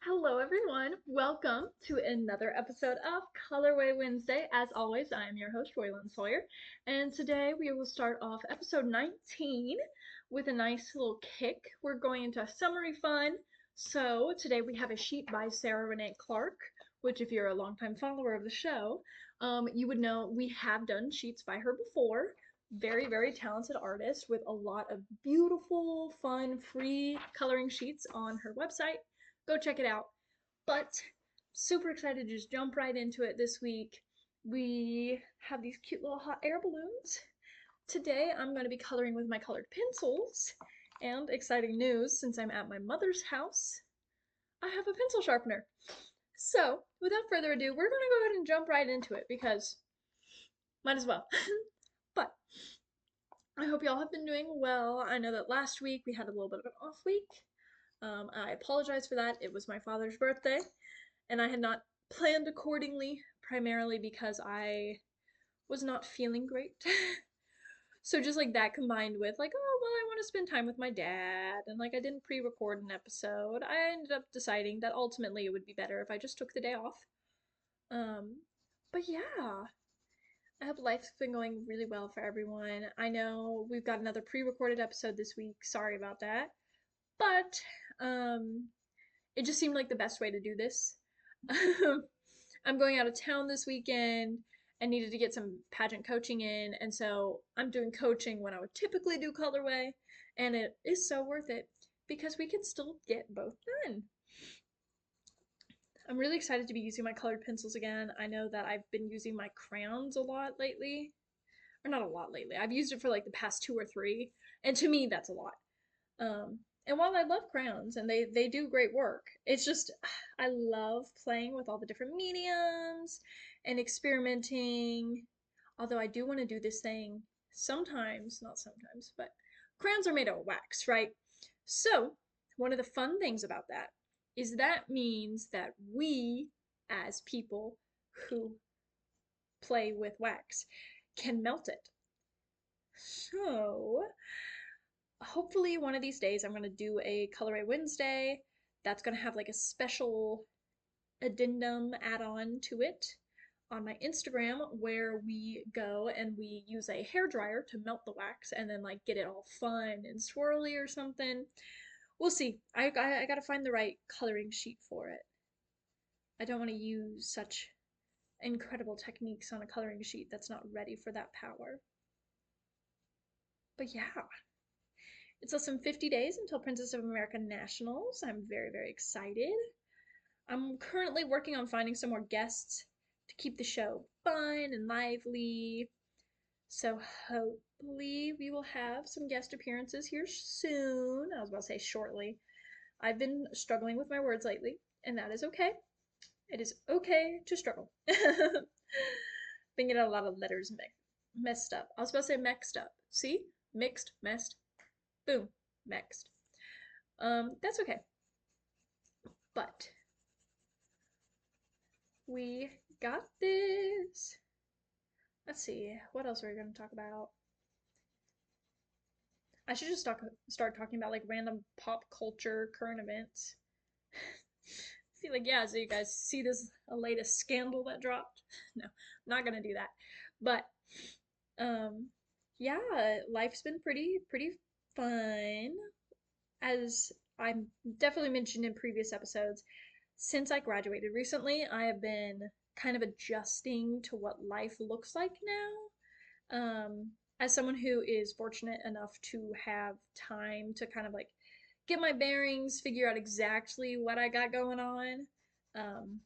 Hello, everyone. Welcome to another episode of Colorway Wednesday. As always, I am your host, Royland Sawyer, and today we will start off episode 19 with a nice little kick. We're going into summary fun. So, today we have a sheet by Sarah Renee Clark, which, if you're a longtime follower of the show, you would know we have done sheets by her before. Very, very talented artist with a lot of beautiful, fun, free coloring sheets on her website. Go check it out. But super excited to just jump right into it this week. We have these cute little hot air balloons. Today I'm going to be coloring with my colored pencils. And exciting news, since I'm at my mother's house, I have a pencil sharpener. So, without further ado, we're going to go ahead and jump right into it because might as well. But I hope y'all have been doing well. I know that last week we had a little bit of an off week. I apologize for that. It was my father's birthday, and I had not planned accordingly, primarily because I was not feeling great. So just like that combined with like, oh, well, I want to spend time with my dad, and like I didn't pre-record an episode, I ended up deciding that ultimately it would be better if I just took the day off. Um, but yeah, I hope life's been going really well for everyone. I know we've got another pre-recorded episode this week. Sorry about that. But um it just seemed like the best way to do this. I'm going out of town this weekend and needed to get some pageant coaching in, and so I'm doing coaching when I would typically do colorway, and it is so worth it because we can still get both done. I'm really excited to be using my colored pencils again. I know that I've been using my crayons a lot lately. Or not a lot lately. I've used it for like the past two or three, and to me that's a lot. And while I love crayons and they do great work, it's just I love playing with all the different mediums and experimenting. Although I do want to do this thing sometimes, not sometimes, but crayons are made out of wax, right? So, one of the fun things about that is that means that we, as people who play with wax, can melt it. So, hopefully one of these days I'm going to do a Colorway Wednesday that's going to have like a special addendum add-on to it on my Instagram where we go and we use a hair dryer to melt the wax and then like get it all fun and swirly or something. We'll see. I got to find the right coloring sheet for it. I don't want to use such incredible techniques on a coloring sheet that's not ready for that power. But yeah, it's less than 50 days until Princess of America Nationals. I'm very, very excited. I'm currently working on finding some more guests to keep the show fun and lively. So hopefully we will have some guest appearances here soon. I was about to say shortly. I've been struggling with my words lately, and that is okay. It is okay to struggle. Been getting a lot of letters messed up. I was about to say mixed up. See? Mixed, messed, boom, mixed. That's okay. But we got this. Let's see, what else are we going to talk about? I should just start talking about like random pop culture current events. See, like, yeah, so you guys see this latest scandal that dropped? No, I'm not gonna do that. But, um, yeah, life's been pretty fun. As I definitely mentioned in previous episodes, since I graduated recently, I have been kind of adjusting to what life looks like now. As someone who is fortunate enough to have time to kind of like get my bearings, figure out exactly what I got going on. Um,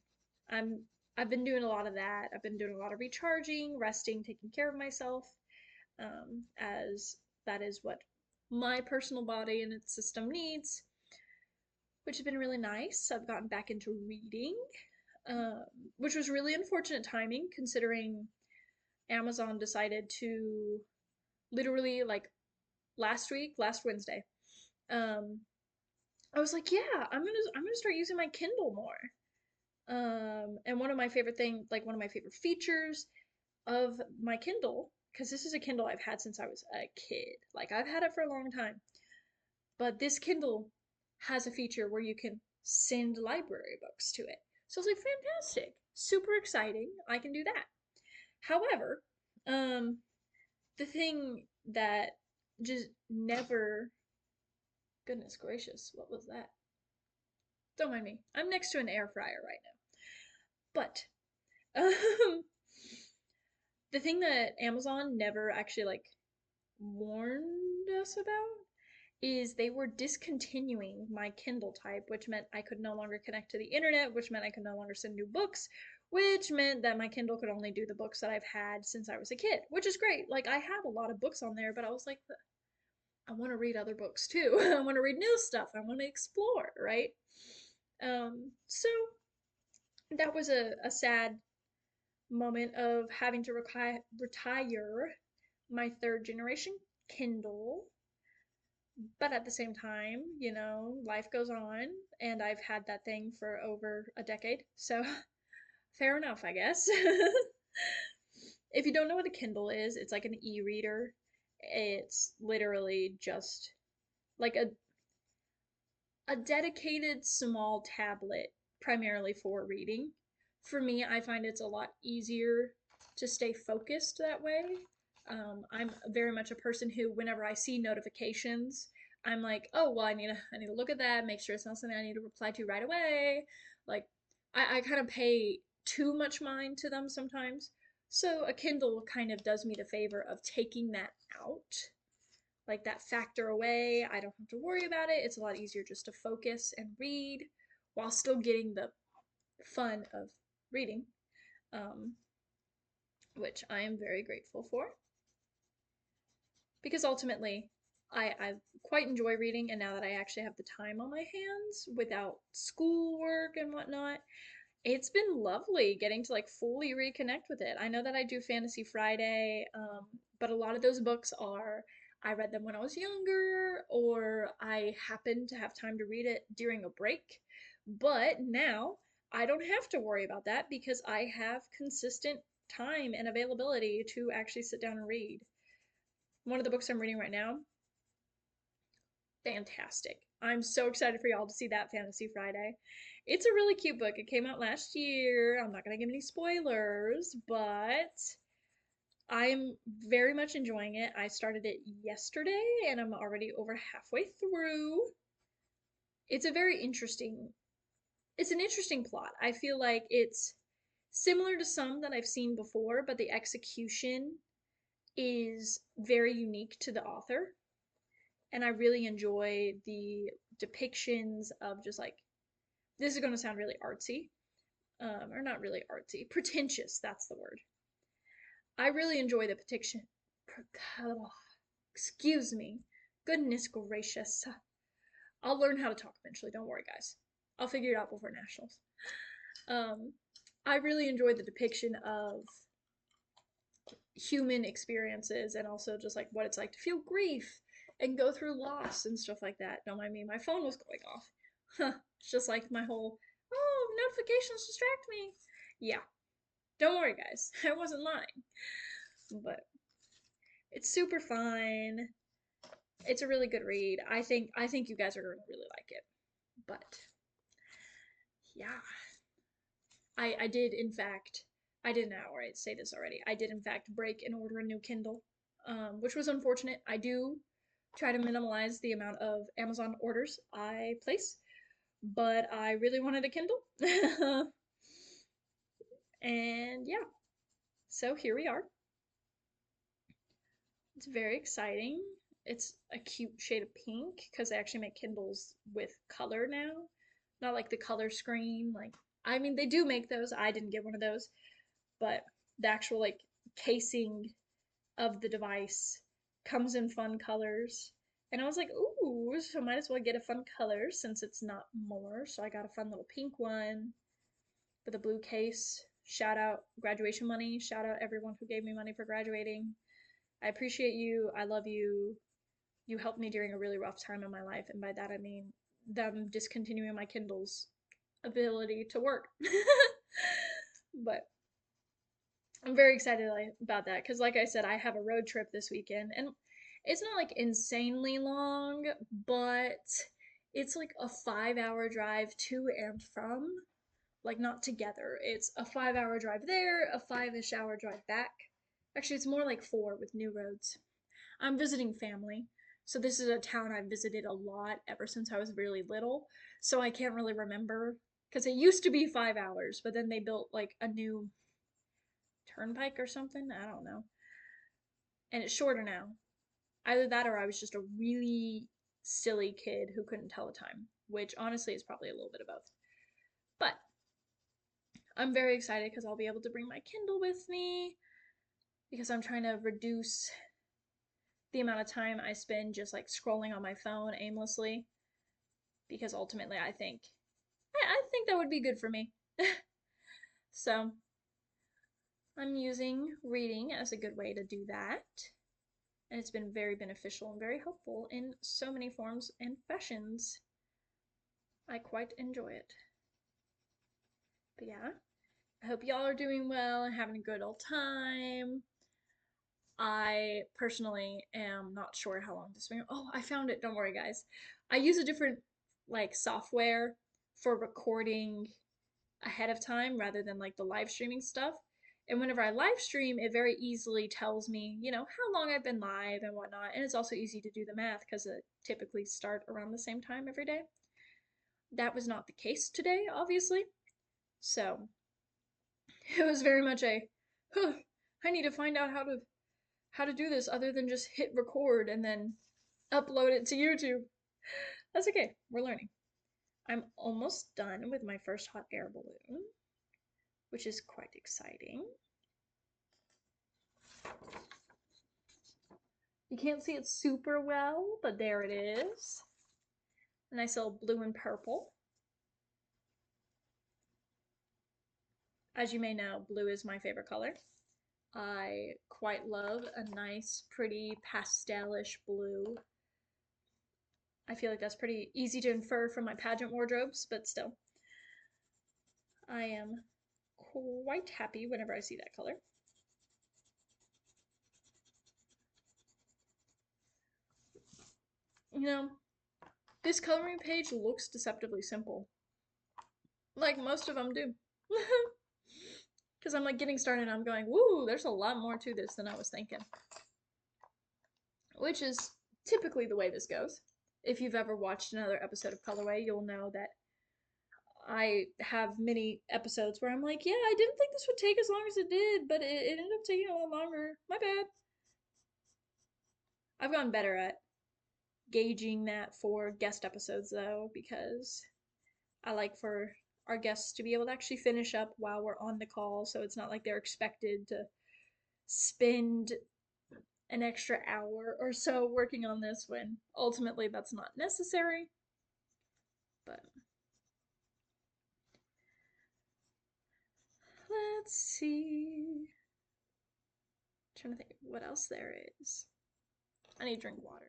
I'm I've been doing a lot of that. I've been doing a lot of recharging, resting, taking care of myself, as that is what my personal body and its system needs, which has been really nice. I've gotten back into reading, um, which was really unfortunate timing considering Amazon decided to literally like last Wednesday. Um, I was like, yeah, I'm gonna start using my Kindle more. And one of my favorite features of my Kindle, because this is a Kindle I've had since I was a kid. Like I've had it for a long time. But this Kindle has a feature where you can send library books to it. So I was like, fantastic, super exciting, I can do that. However, the thing that just never, goodness gracious, what was that? Don't mind me. I'm next to an air fryer right now. But the thing that Amazon never actually like warned us about is they were discontinuing my Kindle type, which meant I could no longer connect to the internet, which meant I could no longer send new books, which meant that my Kindle could only do the books that I've had since I was a kid, which is great. Like, I have a lot of books on there, but I was like, I want to read other books too. I want to read new stuff. I want to explore, right? So that was a sad moment of having to retire my third generation Kindle. But at the same time, life goes on, and I've had that thing for over a decade. So fair enough, I guess. If you don't know what a Kindle is, it's like an e-reader. It's literally just like a dedicated small tablet primarily for reading. For me, I find it's a lot easier to stay focused that way. I'm very much a person who, whenever I see notifications, I'm like, oh well, I need to look at that, make sure it's not something I need to reply to right away. Like, I kind of pay too much mind to them sometimes. So a Kindle kind of does me the favor of taking that out, like that factor away. I don't have to worry about it. It's a lot easier just to focus and read while still getting the fun of reading, um, which I am very grateful for because ultimately I quite enjoy reading, and now that I actually have the time on my hands without schoolwork and whatnot, it's been lovely getting to like fully reconnect with it. I know that I do Fantasy Friday, but a lot of those books are I read them when I was younger, or I happened to have time to read it during a break. But now I don't have to worry about that because I have consistent time and availability to actually sit down and read. One of the books I'm reading right now, fantastic. I'm so excited for y'all to see that Fantasy Friday. It's a really cute book. It came out last year. I'm not going to give any spoilers, but I'm very much enjoying it. I started it yesterday and I'm already over halfway through. It's a very interesting it's an interesting plot. I feel like it's similar to some that I've seen before, but the execution is very unique to the author. And I really enjoy the depictions of just like, this is going to sound really artsy, or not really artsy, pretentious, that's the word. I really enjoy the depiction. Excuse me. Goodness gracious. I'll learn how to talk eventually, don't worry, guys. I'll figure it out before nationals. Um, I really enjoy the depiction of human experiences and also just like what it's like to feel grief and go through loss and stuff like that. Don't mind me, my phone was going off. It's just like my whole, oh, notifications distract me. Yeah, don't worry, guys. I wasn't lying. But it's super fun. It's a really good read. I think you guys are going to really like it. But yeah, I did in fact, I did not already say this already. I did in fact break and order a new Kindle, which was unfortunate. I do try to minimize the amount of Amazon orders I place, but I really wanted a Kindle. And yeah, so here we are. It's very exciting. It's a cute shade of pink because they actually make Kindles with color now, not like the color screen. Like, I mean, they do make those. I didn't get one of those, but the actual like casing of the device comes in fun colors. And I was like, ooh, so might as well get a fun color since it's not more. So I got a fun little pink one with a blue case. Shout out graduation money. Shout out everyone who gave me money for graduating. I appreciate you. I love you. You helped me during a really rough time in my life. And by that, I mean them discontinuing my Kindle's ability to work. But I'm very excited about that because, like I said, I have a road trip this weekend, and it's not like insanely long, but It's like a 5-hour drive to and from, like not together. It's a 5-hour drive there, a 5-ish hour drive back. Actually, it's more like 4 with new roads. I'm visiting family. So this is a town I've visited a lot ever since I was really little. So I can't really remember because it used to be 5 hours, but then they built like a new turnpike or something. I don't know. And it's shorter now. Either that or I was just a really silly kid who couldn't tell the time, which honestly is probably a little bit of both. But I'm very excited because I'll be able to bring my Kindle with me because I'm trying to reduce the amount of time I spend just like scrolling on my phone aimlessly because ultimately I think that would be good for me. So I'm using reading as a good way to do that. And it's been very beneficial and very helpful in so many forms and fashions. I quite enjoy it. But yeah, I hope y'all are doing well and having a good old time. I personally am not sure how long this will. Oh, I found it. Don't worry, guys. I use a different like software for recording ahead of time rather than like the live streaming stuff. And whenever I live stream, it very easily tells me, how long I've been live and whatnot. And it's also easy to do the math because it typically start around the same time every day. That was not the case today, obviously. So it was very much I need to find out how to do this other than just hit record and then upload it to YouTube. That's okay. We're learning. I'm almost done with my first hot air balloon, which is quite exciting. You can't see it super well, but there it is. A nice little blue and purple. As you may know, blue is my favorite color. I quite love a nice, pretty pastelish blue. I feel like that's pretty easy to infer from my pageant wardrobes, but still. I am quite happy whenever I see that color. This coloring page looks deceptively simple. Like most of them do. Because I'm like getting started and I'm going, woo, there's a lot more to this than I was thinking. Which is typically the way this goes. If you've ever watched another episode of Colorway, you'll know that I have many episodes where I'm like, yeah, I didn't think this would take as long as it did, but it ended up taking a lot longer. My bad. I've gotten better at gauging that for guest episodes though, because I like for our guests to be able to actually finish up while we're on the call, so it's not like they're expected to spend an extra hour or so working on this when ultimately that's not necessary. But let's see. I'm trying to think what else there is. I need to drink water.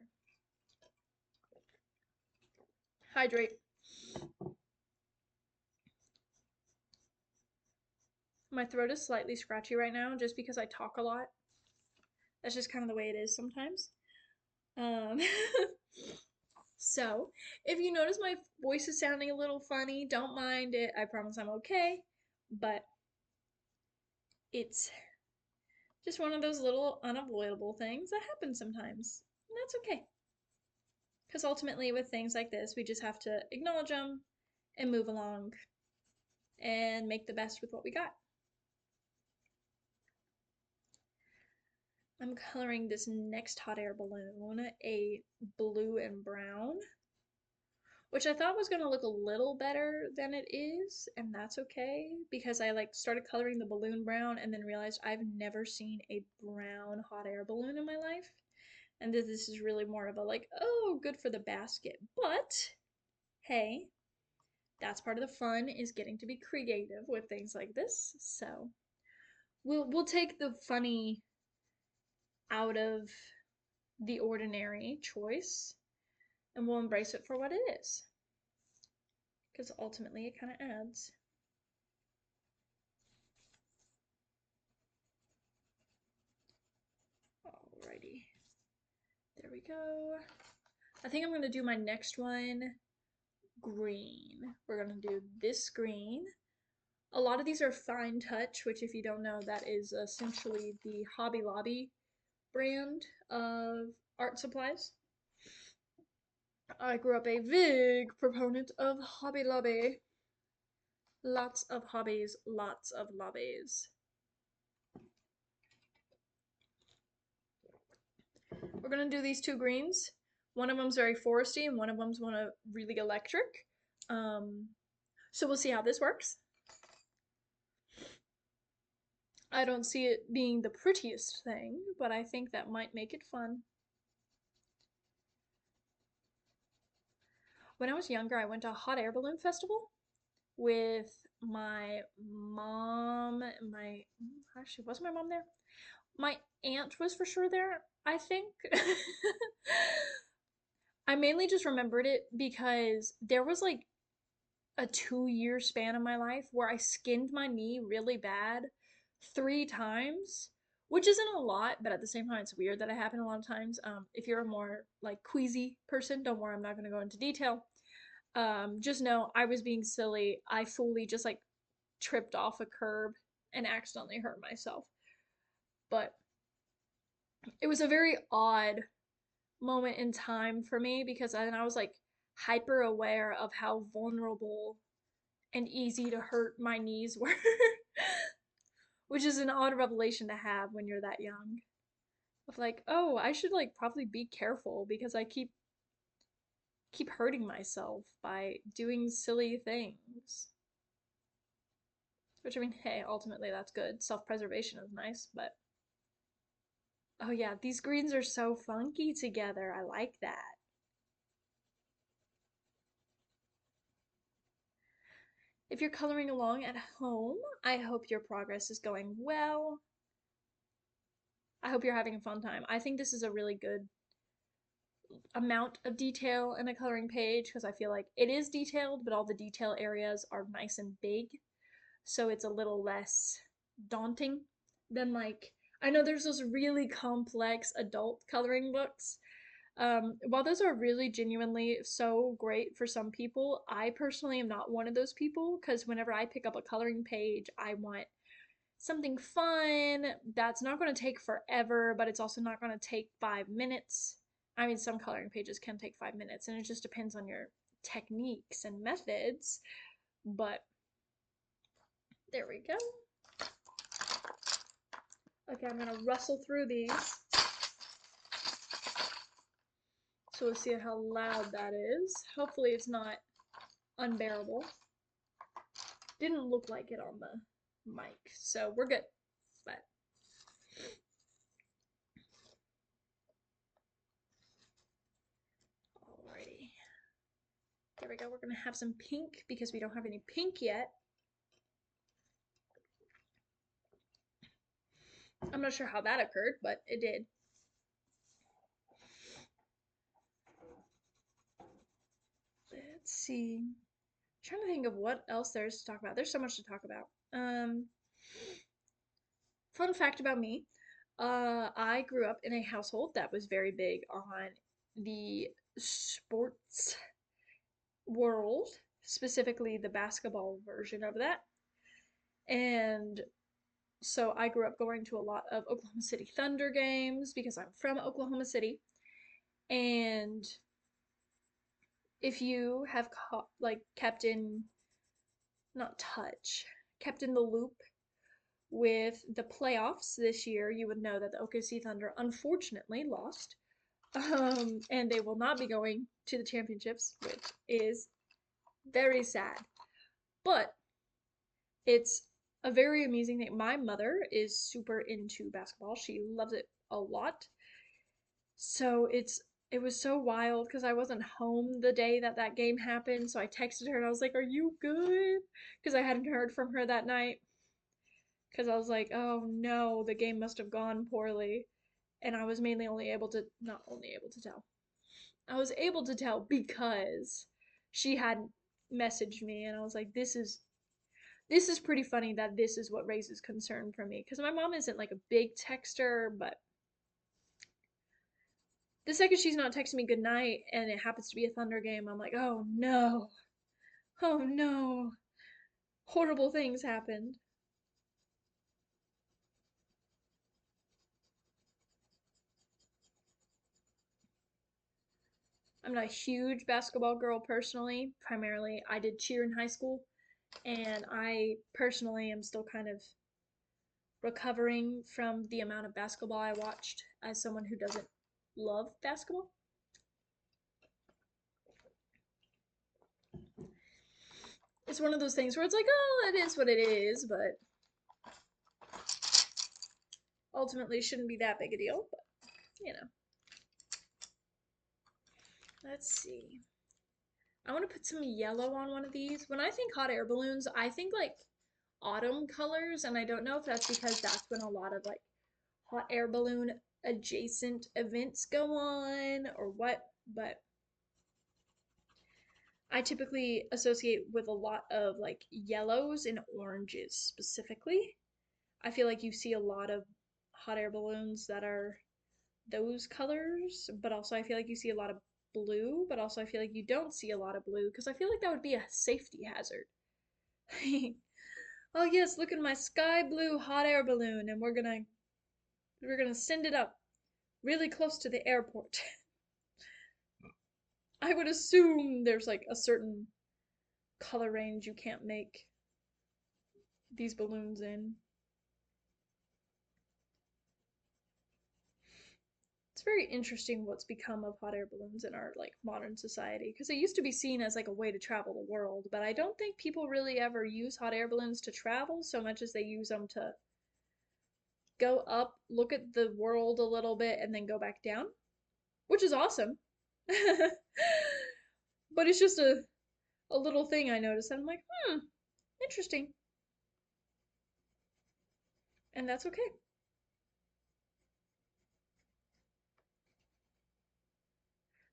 Hydrate. My throat is slightly scratchy right now just because I talk a lot. That's just kind of the way it is sometimes. Um, so, if you notice my voice is sounding a little funny, don't mind it. I promise I'm okay. But it's just one of those little unavoidable things that happen sometimes. And that's okay. Because ultimately, with things like this, we just have to acknowledge them and move along and make the best with what we got. I'm coloring this next hot air balloon a blue and brown, which I thought was going to look a little better than it is, and that's okay because I like started coloring the balloon brown and then realized I've never seen a brown hot air balloon in my life. And this is really more of a like, oh, good for the basket. But hey, that's part of the fun is getting to be creative with things like this. So we'll take the funny out of the ordinary choice and we'll embrace it for what it is. Because ultimately it kind of adds. Alrighty. There we go. I think I'm going to do my next one green. We're gonna do this green. A lot of these are Fine Touch, which if you don't know, that is essentially the Hobby Lobby brand of art supplies. I grew up a big proponent of Hobby Lobby. Lots of hobbies, lots of lobbies. We're gonna do these two greens. One of them's very foresty and one of them's really electric. So we'll see how this works. I don't see it being the prettiest thing, but I think that might make it fun. When I was younger, I went to a hot air balloon festival with my mom, actually, wasn't my mom there? My aunt was for sure there, I think. I mainly just remembered it because there was like a 2 year span of my life where I skinned my knee really bad 3 times, which isn't a lot, but at the same time, it's weird that it happened a lot of times. If you're a more like queasy person, don't worry, I'm not going to go into detail. Just know I was being silly. I fully just like tripped off a curb and accidentally hurt myself. But it was a very odd moment in time for me because I was like hyper aware of how vulnerable and easy to hurt my knees were, which is an odd revelation to have when you're that young. Of like, oh, I should like probably be careful because I keep hurting myself by doing silly things. Which I mean, hey, ultimately that's good. Self-preservation is nice, but oh yeah, these greens are so funky together. I like that. If you're coloring along at home, I hope your progress is going well. I hope you're having a fun time. I think this is a really good amount of detail in a coloring page because I feel like it is detailed, but all the detail areas are nice and big. So it's a little less daunting than like, I know there's those really complex adult coloring books. While those are really genuinely so great for some people, I personally am not one of those people because whenever I pick up a coloring page, I want something fun that's not going to take forever, but it's also not going to take 5 minutes. I mean, some coloring pages can take 5 minutes, and it just depends on your techniques and methods. But there we go. Okay, I'm gonna rustle through these. So we'll see how loud that is. Hopefully it's not unbearable. Didn't look like it on the mic, so we're good. But alrighty. There we go. We're gonna have some pink because we don't have any pink yet. I'm not sure how that occurred, but it did. Let's see. I'm trying to think of what else there is to talk about. There's so much to talk about. Fun fact about me. I grew up in a household that was very big on the sports world, specifically the basketball version of that. And so I grew up going to a lot of Oklahoma City Thunder games because I'm from Oklahoma City. And if you have kept in, not touch, kept in the loop with the playoffs this year, you would know that the OKC Thunder unfortunately lost. And they will not be going to the championships, which is very sad. But it's a very amazing thing. My mother is super into basketball. She loves it a lot. So it was so wild because I wasn't home the day that that game happened. So I texted her and I was like, "Are you good?" Because I hadn't heard from her that night. Because I was like, "Oh no, the game must have gone poorly." And I was mainly not only able to tell. I was able to tell because she had messaged me and I was like, this is pretty funny that this is what raises concern for me because my mom isn't like a big texter, but the second she's not texting me goodnight and it happens to be a Thunder game, I'm like, oh no. Oh no, horrible things happened. I'm not a huge basketball girl personally. Primarily, I did cheer in high school, and I personally am still kind of recovering from the amount of basketball I watched as someone who doesn't love basketball. It's one of those things where it's like, oh, it is what it is, but ultimately shouldn't be that big a deal. But, you know, let's see. I want to put some yellow on one of these. When I think hot air balloons, I think like autumn colors, and I don't know if that's because that's when a lot of like hot air balloon adjacent events go on or what, but I typically associate with a lot of like yellows and oranges specifically. I feel like you see a lot of hot air balloons that are those colors, but also I feel like you see a lot of blue, but also I feel like you don't see a lot of blue because I feel like that would be a safety hazard. Oh yes, look at my sky blue hot air balloon and we're gonna send it up really close to the airport. I would assume there's like a certain color range you can't make these balloons in. It's very interesting what's become of hot air balloons in our like modern society because it used to be seen as like a way to travel the world, but I don't think people really ever use hot air balloons to travel so much as they use them to go up, look at the world a little bit, and then go back down, which is awesome. But it's just a little thing I noticed, and I'm like, interesting. And that's okay.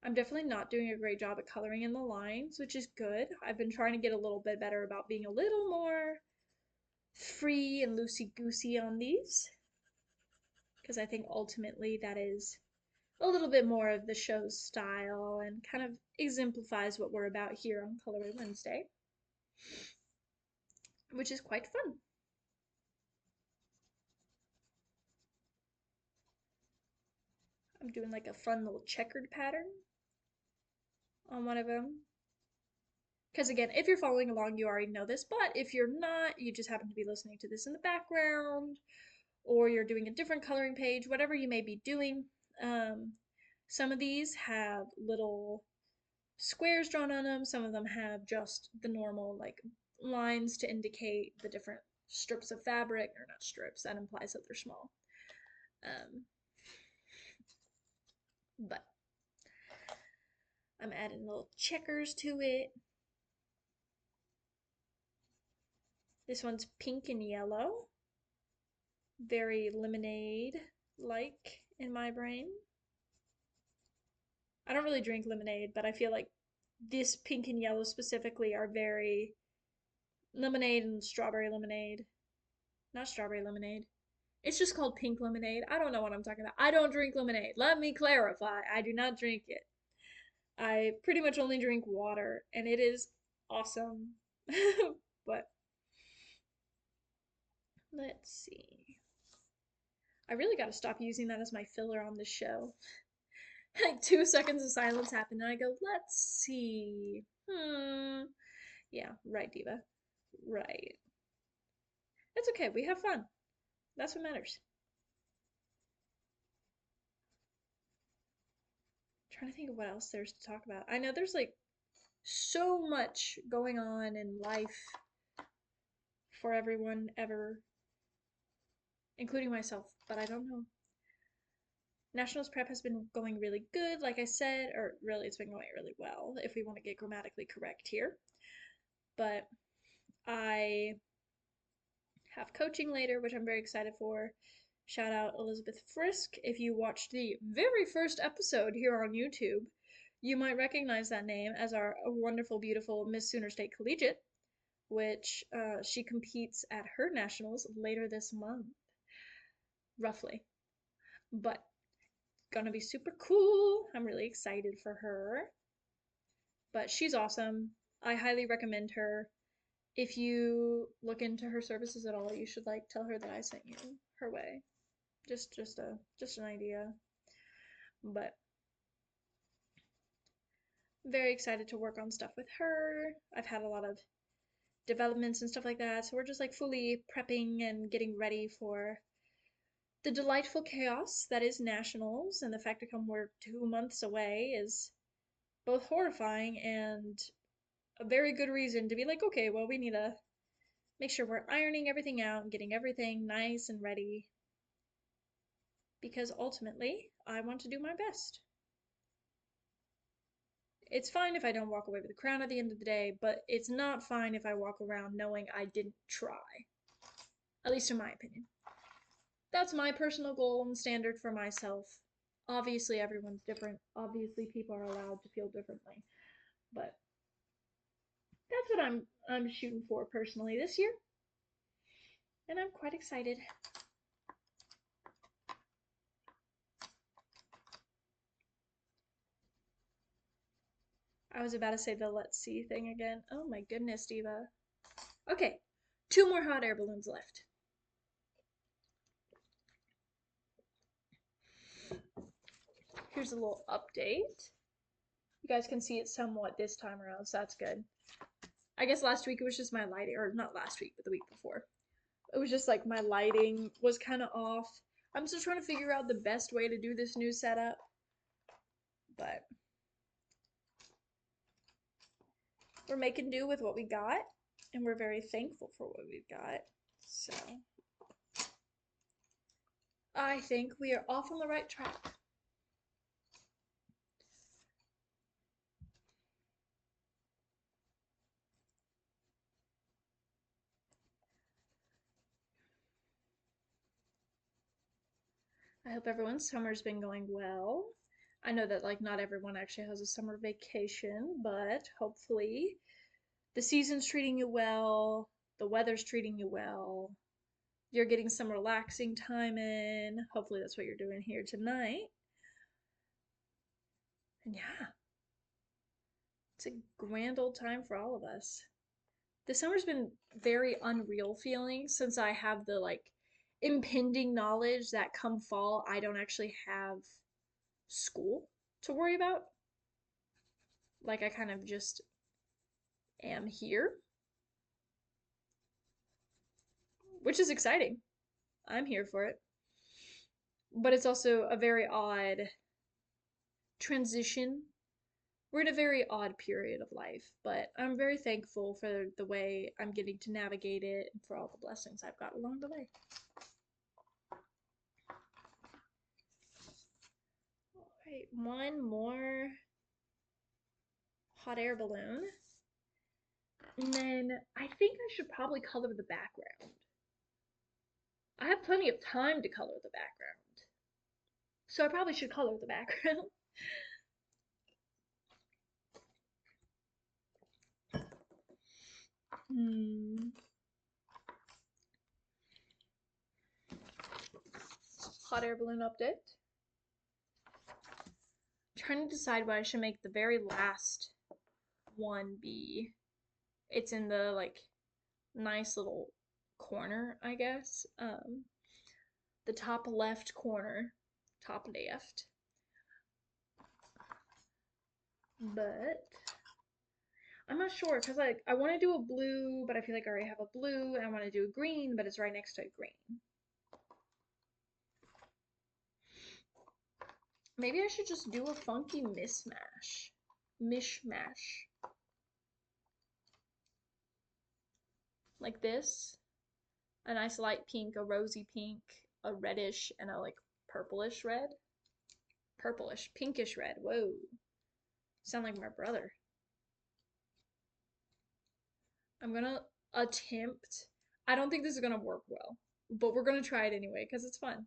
I'm definitely not doing a great job at coloring in the lines, which is good. I've been trying to get a little bit better about being a little more free and loosey-goosey on these, because I think ultimately that is a little bit more of the show's style and kind of exemplifies what we're about here on Colorway Wednesday, which is quite fun. I'm doing like a fun little checkered pattern on one of them. Because again, if you're following along, you already know this, but if you're not, you just happen to be listening to this in the background, or you're doing a different coloring page, whatever you may be doing. Some of these have little squares drawn on them. Some of them have just the normal like lines to indicate the different strips of fabric, or not strips, that implies that they're small. Um, but I'm adding little checkers to it. This one's pink and yellow. Very lemonade-like in my brain. I don't really drink lemonade, but I feel like this pink and yellow specifically are very lemonade and strawberry lemonade. Not strawberry lemonade. It's just called pink lemonade. I don't know what I'm talking about. I don't drink lemonade. Let me clarify. I do not drink it. I pretty much only drink water, and it is awesome. But let's see. I really got to stop using that as my filler on this show. Like 2 seconds of silence happened, and I go, let's see. Yeah, right, Diva. Right. It's okay. We have fun. That's what matters. I'm trying to think of what else there's to talk about. I know there's like so much going on in life for everyone ever, including myself, but I don't know. Nationals prep has been going really good, like I said, or really it's been going really well if we want to get grammatically correct here. But I have coaching later, which I'm very excited for. Shout out Elizabeth Frisk. If you watched the very first episode here on YouTube, you might recognize that name as our wonderful, beautiful Miss Sooner State Collegiate, which she competes at her nationals later this month, roughly. But gonna be super cool. I'm really excited for her. But she's awesome. I highly recommend her. If you look into her services at all, you should like tell her that I sent you her way. Just an idea. But very excited to work on stuff with her. I've had a lot of developments and stuff like that, so we're just like fully prepping and getting ready for the delightful chaos that is nationals, and the fact that we're 2 months away is both horrifying and a very good reason to be like, okay, well, we need to make sure we're ironing everything out and getting everything nice and ready because ultimately I want to do my best. It's fine if I don't walk away with a crown at the end of the day, but it's not fine if I walk around knowing I didn't try. At least in my opinion. That's my personal goal and standard for myself. Obviously, everyone's different. Obviously, people are allowed to feel differently. But that's what I'm shooting for personally this year. And I'm quite excited. I was about to say the let's see thing again. Oh my goodness, Diva. Okay, 2 more hot air balloons left. Here's a little update. You guys can see it somewhat this time around, so that's good. I guess last week it was just my lighting, or not last week, but the week before. It was just like my lighting was kind of off. I'm still trying to figure out the best way to do this new setup, but we're making do with what we got, and we're very thankful for what we've got. So I think we are off on the right track. I hope everyone's summer's been going well. I know that like not everyone actually has a summer vacation, but hopefully the season's treating you well, the weather's treating you well. You're getting some relaxing time in. Hopefully that's what you're doing here tonight. And yeah, it's a grand old time for all of us. The summer's been very unreal feeling since I have the like impending knowledge that come fall I don't actually have school to worry about. Like I kind of just am here, which is exciting. I'm here for it. But it's also a very odd transition. We're in a very odd period of life, but I'm very thankful for the way I'm getting to navigate it and for all the blessings I've got along the way. All right, one more hot air balloon. And then I think I should probably color the background. I have plenty of time to color the background. So I probably should color the background. Hot air balloon update. I'm trying to decide what I should make the very last one be. It's in the like nice little corner, I guess. The top left corner, top left. But I'm not sure because like I want to do a blue, but I feel like I already have a blue, and I want to do a green, but it's right next to a green. Maybe I should just do a funky mishmash. Like this. A nice light pink, a rosy pink, a reddish, and a like purplish red. Purplish, pinkish red. Whoa. Sound like my brother. I'm gonna attempt. I don't think this is gonna work well, but we're gonna try it anyway because it's fun.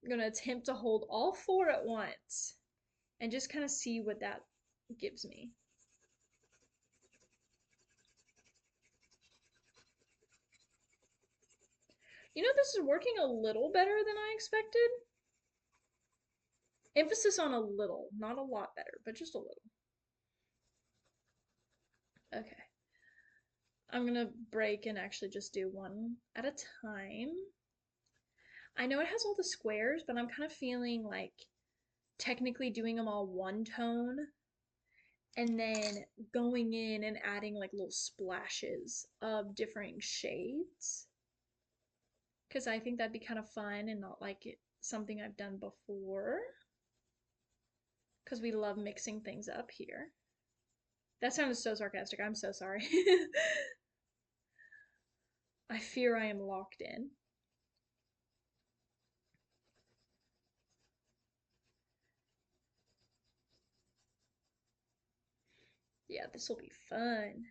I'm gonna attempt to hold all 4 at once and just kind of see what that gives me. You know, this is working a little better than I expected. Emphasis on a little, not a lot better, but just a little. Okay. I'm gonna break and actually just do one at a time. I know it has all the squares, but I'm kind of feeling like technically doing them all one tone and then going in and adding like little splashes of differing shades. Because I think that'd be kind of fun and not like something I've done before. Because we love mixing things up here. That sounded so sarcastic. I'm so sorry. I fear I am locked in. Yeah, this will be fun.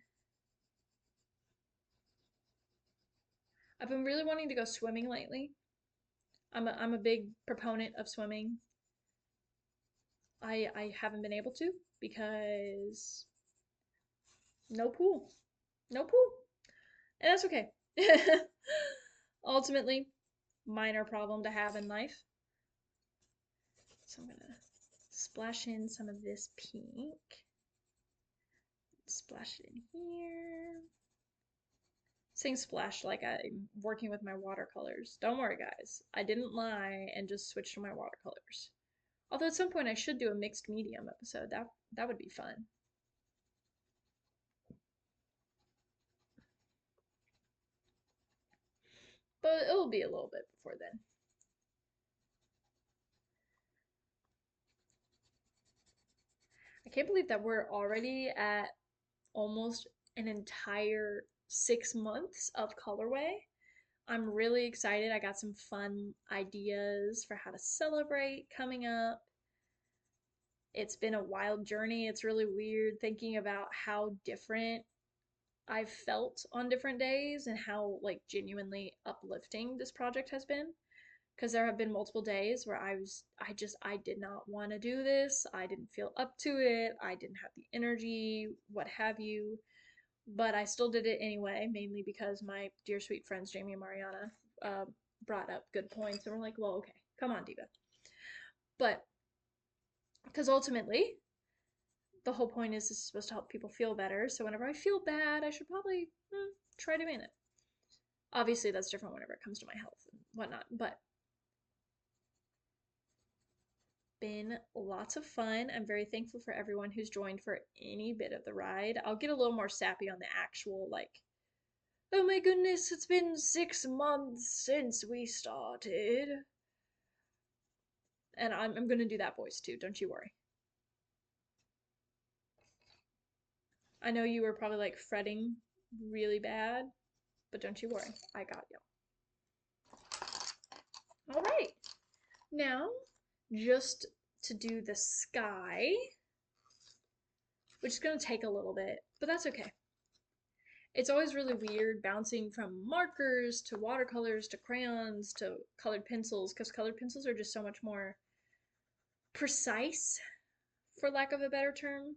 I've been really wanting to go swimming lately. I'm a big proponent of swimming. I haven't been able to because no pool. No pool. And that's okay. Ultimately, minor problem to have in life. So I'm gonna splash in some of this pink. Splash it in here. Saying splash like I'm working with my watercolors. Don't worry, guys. I didn't lie and just switch to my watercolors. Although at some point I should do a mixed medium episode. That would be fun. But it'll be a little bit before then. I can't believe that we're already at almost an entire 6 months of Colorway. I'm really excited. I got some fun ideas for how to celebrate coming up. It's been a wild journey. It's really weird thinking about how different I've felt on different days and how like genuinely uplifting this project has been. Because there have been multiple days where I did not want to do this. I didn't feel up to it. I didn't have the energy, what have you. But I still did it anyway, mainly because my dear sweet friends Jamie and Mariana brought up good points, and we're like, well, okay, come on, Diva. But because ultimately, the whole point is this is supposed to help people feel better. So whenever I feel bad, I should probably try doing it. Obviously, that's different whenever it comes to my health and whatnot, but been lots of fun. I'm very thankful for everyone who's joined for any bit of the ride. I'll get a little more sappy on the actual, like, oh my goodness, it's been 6 months since we started. And I'm gonna do that voice too, don't you worry. I know you were probably like fretting really bad, but don't you worry, I got you. All right, now just to do the sky, which is gonna take a little bit, but that's okay. It's always really weird bouncing from markers to watercolors to crayons to colored pencils because colored pencils are just so much more precise, for lack of a better term.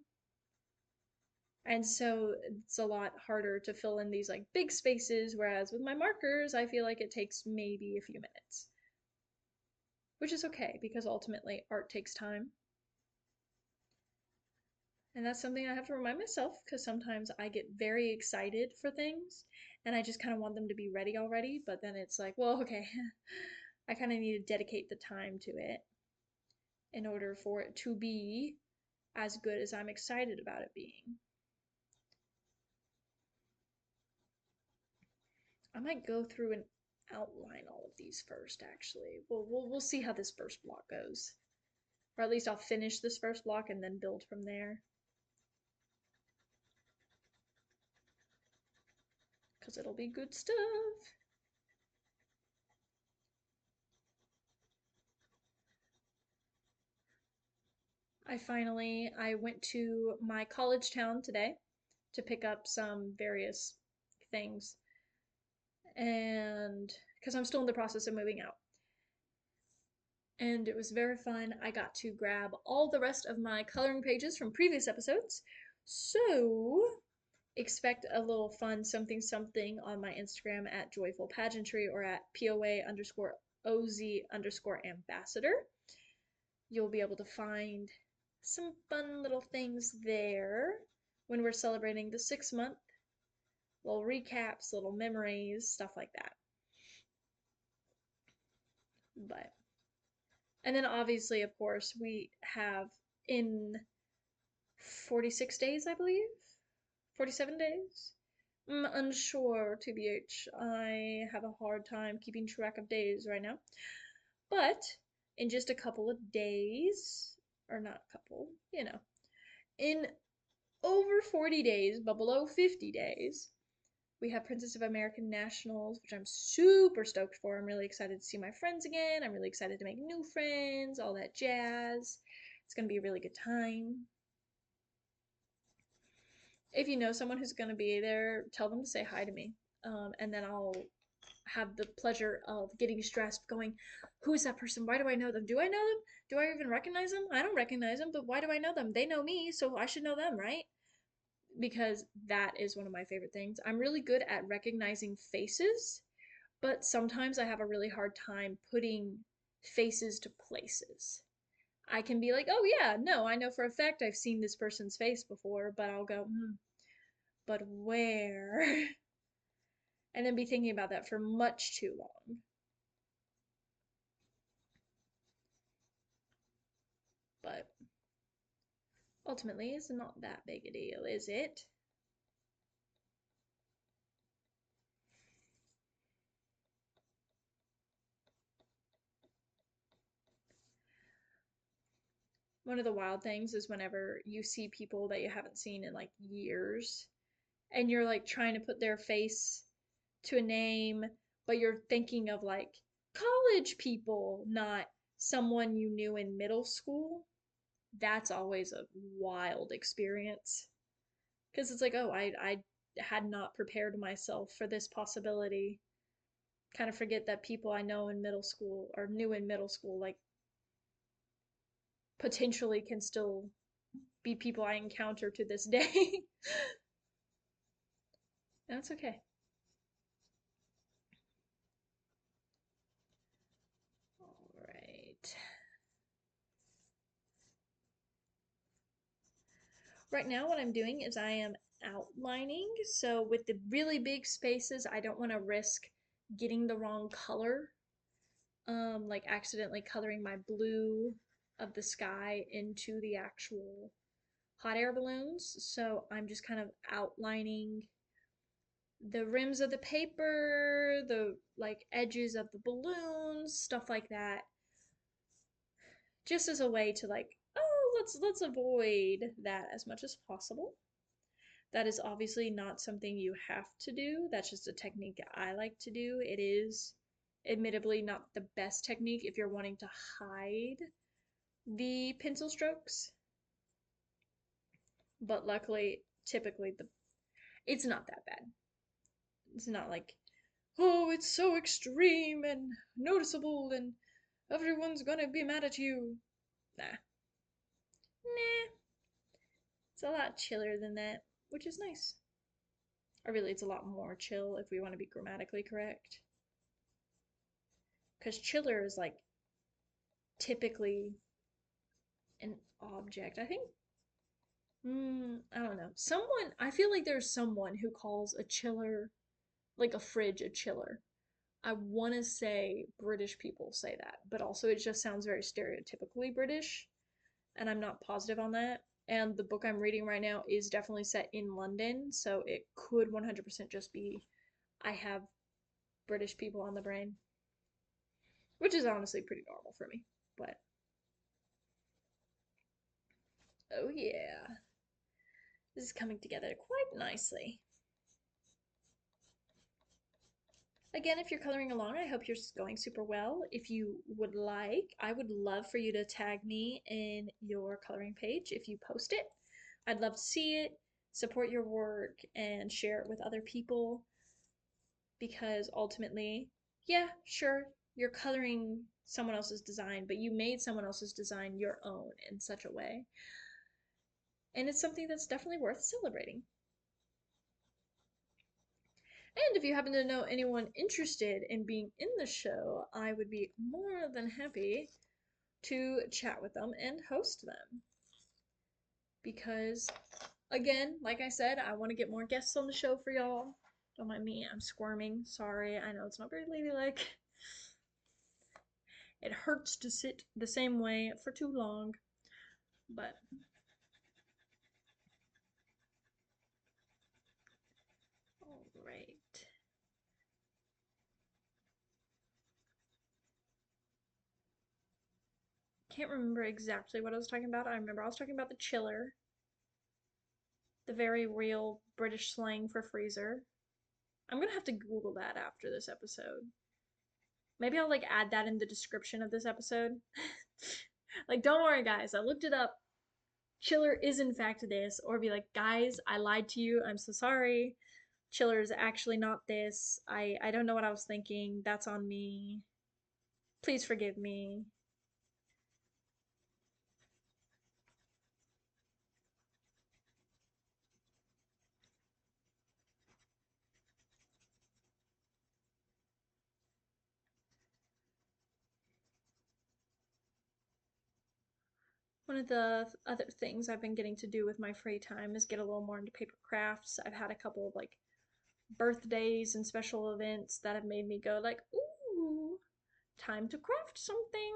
And so it's a lot harder to fill in these like big spaces, whereas with my markers, I feel like it takes maybe a few minutes, which is okay because ultimately art takes time. And that's something I have to remind myself because sometimes I get very excited for things and I just kind of want them to be ready already. But then it's like, well, okay, I kind of need to dedicate the time to it in order for it to be as good as I'm excited about it being. I might go through and outline all of these first, actually. We'll see how this first block goes. Or at least I'll finish this first block and then build from there. Because it'll be good stuff. I went to my college town today to pick up some various things. And because I'm still in the process of moving out. And it was very fun. I got to grab all the rest of my coloring pages from previous episodes. So expect a little fun something something on my Instagram at Joyful Pageantry or at POA_OZ_ambassador. You'll be able to find some fun little things there. when we're celebrating the 6 month, little recaps, little memories, stuff like that. But, and then obviously, of course, we have in 46 days, I believe, 47 days. I'm unsure, TBH. I have a hard time keeping track of days right now. But in just a couple of days, or not a couple, in over 40 days, but below 50 days, we have Princess of American Nationals, which I'm super stoked for. I'm really excited to see my friends again. I'm really excited to make new friends, all that jazz. It's going to be a really good time. If you know someone who's going to be there, tell them to say hi to me. And then I'll have the pleasure of getting stressed going, who is that person? Why do I know them? Do I know them? Do I even recognize them? I don't recognize them, but why do I know them? They know me, so I should know them, right? Because that is one of my favorite things. I'm really good at recognizing faces, but sometimes I have a really hard time putting faces to places. I can be like, oh yeah, no, I know for a fact I've seen this person's face before, but I'll go, but where? And then be thinking about that for much too long. But ultimately, it's not that big a deal, is it? One of the wild things is whenever you see people that you haven't seen in like years and you're like trying to put their face to a name, but you're thinking of like college people, not someone you knew in middle school. That's always a wild experience because it's like, oh, I had not prepared myself for this possibility. Kind of forget that people I know in middle school or knew in middle school, like potentially can still be people I encounter to this day. That's okay. All right. Right now, what I'm doing is I am outlining. So with the really big spaces, I don't want to risk getting the wrong color, like accidentally coloring my blue of the sky into the actual hot air balloons. So I'm just kind of outlining the rims of the paper, the like edges of the balloons, stuff like that, just as a way to like, oh, let's avoid that as much as possible. That is obviously not something you have to do. That's just a technique I like to do. It is admittedly not the best technique if you're wanting to hide the pencil strokes, but luckily, typically it's not that bad. It's not like, oh, it's so extreme and noticeable and everyone's gonna be mad at you. Nah. Nah. It's a lot chiller than that, which is nice. Or really, it's a lot more chill if we want to be grammatically correct. Because chiller is like typically an object. I think, I don't know. I feel like there's someone who calls a chiller, like a fridge, a chiller. I want to say British people say that, but also it just sounds very stereotypically British, and I'm not positive on that. And the book I'm reading right now is definitely set in London, so it could 100% just be I have British people on the brain, which is honestly pretty normal for me. But oh yeah, this is coming together quite nicely. Again, if you're coloring along, I hope you're going super well. If you would like, I would love for you to tag me in your coloring page if you post it. I'd love to see it, support your work, and share it with other people because ultimately, yeah, sure, you're coloring someone else's design, but you made someone else's design your own in such a way. And it's something that's definitely worth celebrating. And if you happen to know anyone interested in being in the show, I would be more than happy to chat with them and host them. Because, Again, like I said, I want to get more guests on the show for y'all. Don't mind me, I'm squirming. Sorry, I know it's not very ladylike. It hurts to sit the same way for too long, but all right. Can't remember exactly what I was talking about. I remember I was talking about the chiller, the very real British slang for freezer. I'm gonna have to Google that after this episode. Maybe I'll like add that in the description of this episode. Like, don't worry, guys, I looked it up. Chiller is in fact this, or be like, guys, I lied to you. I'm so sorry. Chiller is actually not this. I don't know what I was thinking. That's on me. Please forgive me. One of the other things I've been getting to do with my free time is get a little more into paper crafts. I've had a couple of like birthdays and special events that have made me go like, ooh, time to craft something.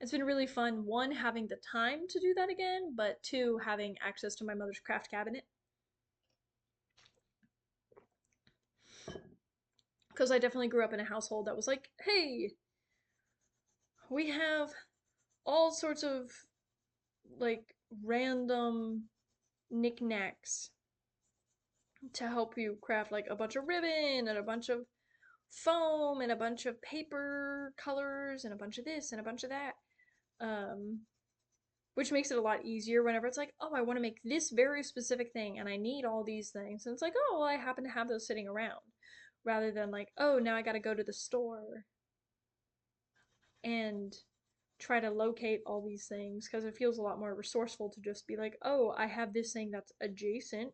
It's been really fun, one, having the time to do that again, but two, having access to my mother's craft cabinet. Because I definitely grew up in a household that was like, hey, we have all sorts of like random knickknacks to help you craft like a bunch of ribbon and a bunch of foam and a bunch of paper colors and a bunch of this and a bunch of that. Um, which makes it a lot easier whenever it's like, oh, I want to make this very specific thing and I need all these things. And it's like, oh, well, I happen to have those sitting around. Rather than like, oh, now I got to go to the store and try to locate all these things because it feels a lot more resourceful to just be like, oh, I have this thing that's adjacent.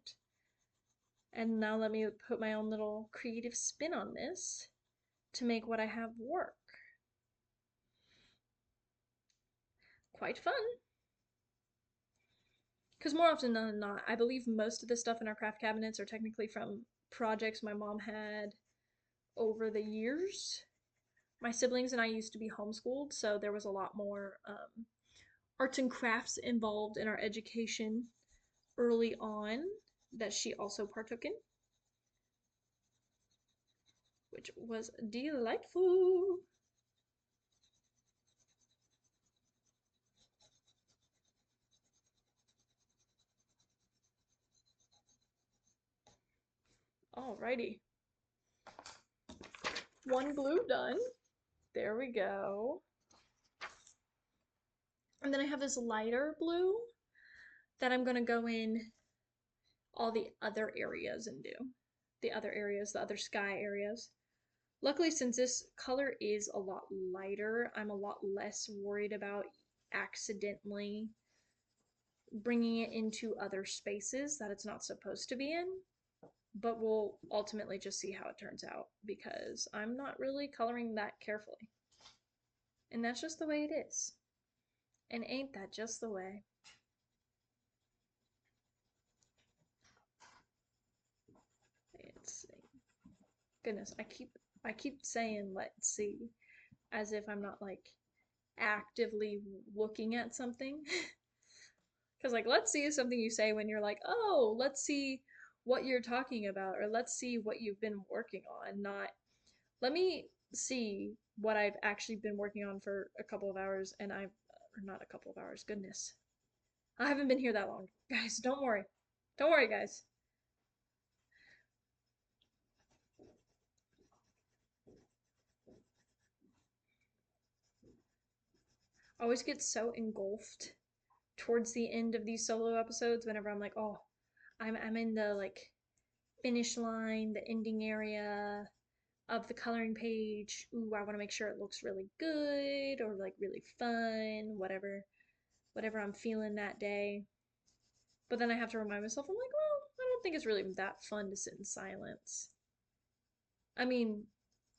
And now let me put my own little creative spin on this to make what I have work. Quite fun. Because more often than not, I believe most of the stuff in our craft cabinets are technically from projects my mom had over the years. My siblings and I used to be homeschooled, so there was a lot more arts and crafts involved in our education early on that she also partook in, which was delightful. Alrighty. One blue done. There we go. And then I have this lighter blue that I'm going to go in all the other areas and do. The other areas, the other sky areas. Luckily, since this color is a lot lighter, I'm a lot less worried about accidentally bringing it into other spaces that it's not supposed to be in. But we'll ultimately just see how it turns out because I'm not really coloring that carefully. And that's just the way it is. And ain't that just the way? Let's see. Goodness, I keep saying let's see as if I'm not like actively looking at something. Because like let's see is something you say when you're like, "Oh, let's see what you're talking about," or "Let's see what you've been working on," not let me see what I've actually been working on for a couple of hours and or not a couple of hours, goodness. I haven't been here that long. Guys, don't worry. Don't worry, guys. I always get so engulfed towards the end of these solo episodes whenever I'm like, oh, I'm in the like finish line, the ending area of the coloring page. Ooh, I want to make sure it looks really good or like really fun, whatever I'm feeling that day. But then I have to remind myself, I'm like, well, I don't think it's really that fun to sit in silence. I mean,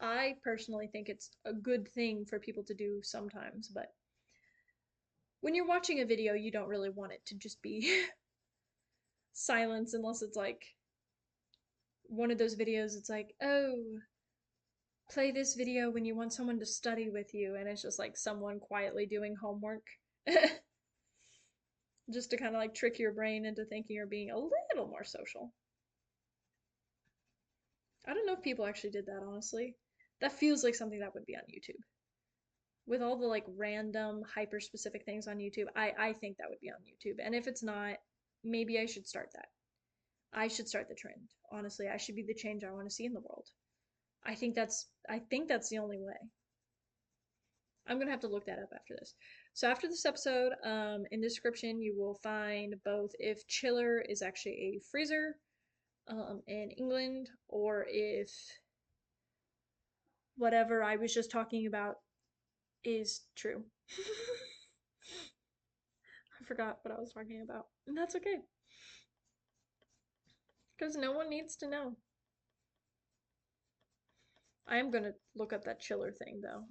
I personally think it's a good thing for people to do sometimes, but when you're watching a video, you don't really want it to just be silence unless it's like one of those videos. It's like, oh, play this video when you want someone to study with you, and it's just like someone quietly doing homework. Just to kind of like trick your brain into thinking you're being a little more social. I don't know if people actually did that, honestly. That feels like something that would be on YouTube. With all the like random hyper specific things on YouTube, I think that would be on YouTube. And if it's not, maybe I should start that. I should start the trend. Honestly, I should be the change I want to see in the world. I think that's the only way. I'm gonna have to look that up after this. So after this episode, in the description you will find both if chiller is actually a freezer, in England, or if whatever I was just talking about is true. I forgot what I was talking about, and that's okay, because no one needs to know. I am gonna look up that chiller thing though.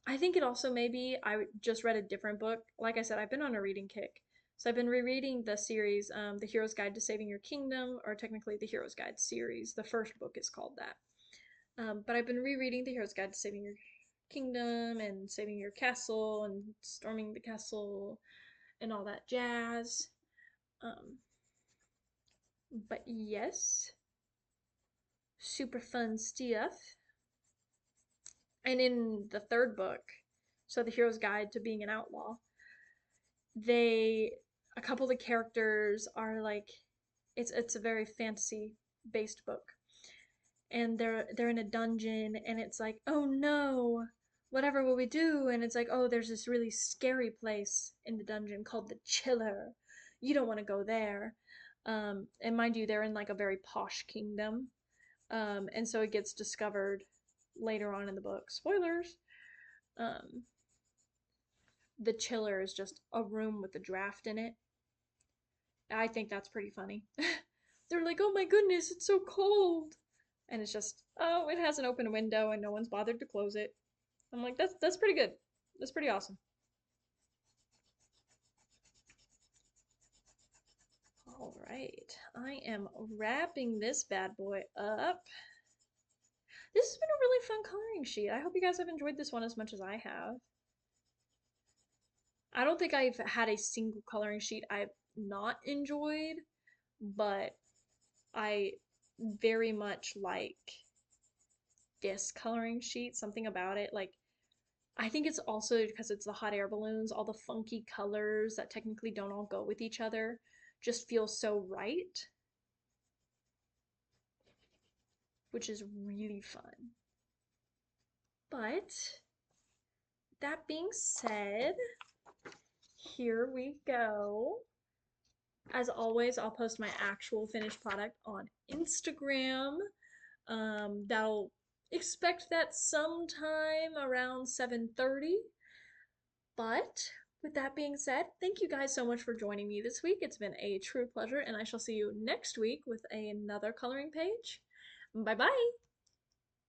I think it also maybe I just read a different book. Like I said, I've been on a reading kick. So I've been rereading the series, The Hero's Guide to Saving Your Kingdom, or technically the Hero's Guide series. The first book is called that. But I've been rereading The Hero's Guide to Saving Your Kingdom and Saving Your Castle and Storming the Castle and all that jazz. But yes, super fun stuff. And in the third book, so The Hero's Guide to Being an Outlaw, a couple of the characters are like, it's a very fantasy based book, and they're in a dungeon, and it's like, oh no, whatever will we do? And it's like, oh, there's this really scary place in the dungeon called the Chiller. You don't want to go there. And mind you, they're in like a very posh kingdom. And so it gets discovered later on in the book. Spoilers. Um, the Chiller is just a room with a draft in it. I think that's pretty funny. They're like, oh my goodness, it's so cold. And it's just, oh, it has an open window and no one's bothered to close it. I'm like, that's pretty good. That's pretty awesome. All right, I am wrapping this bad boy up. This has been a really fun coloring sheet. I hope you guys have enjoyed this one as much as I have. I don't think I've had a single coloring sheet I've not enjoyed, but I very much like this coloring sheet. Something about it, like, I think it's also because it's the hot air balloons, all the funky colors that technically don't all go with each other just feel so right, which is really fun. But that being said, here we go. As always, I'll post my actual finished product on Instagram. That'll expect that sometime around 7:30. But with that being said, thank you guys so much for joining me this week. It's been a true pleasure, and I shall see you next week with another coloring page. Bye bye.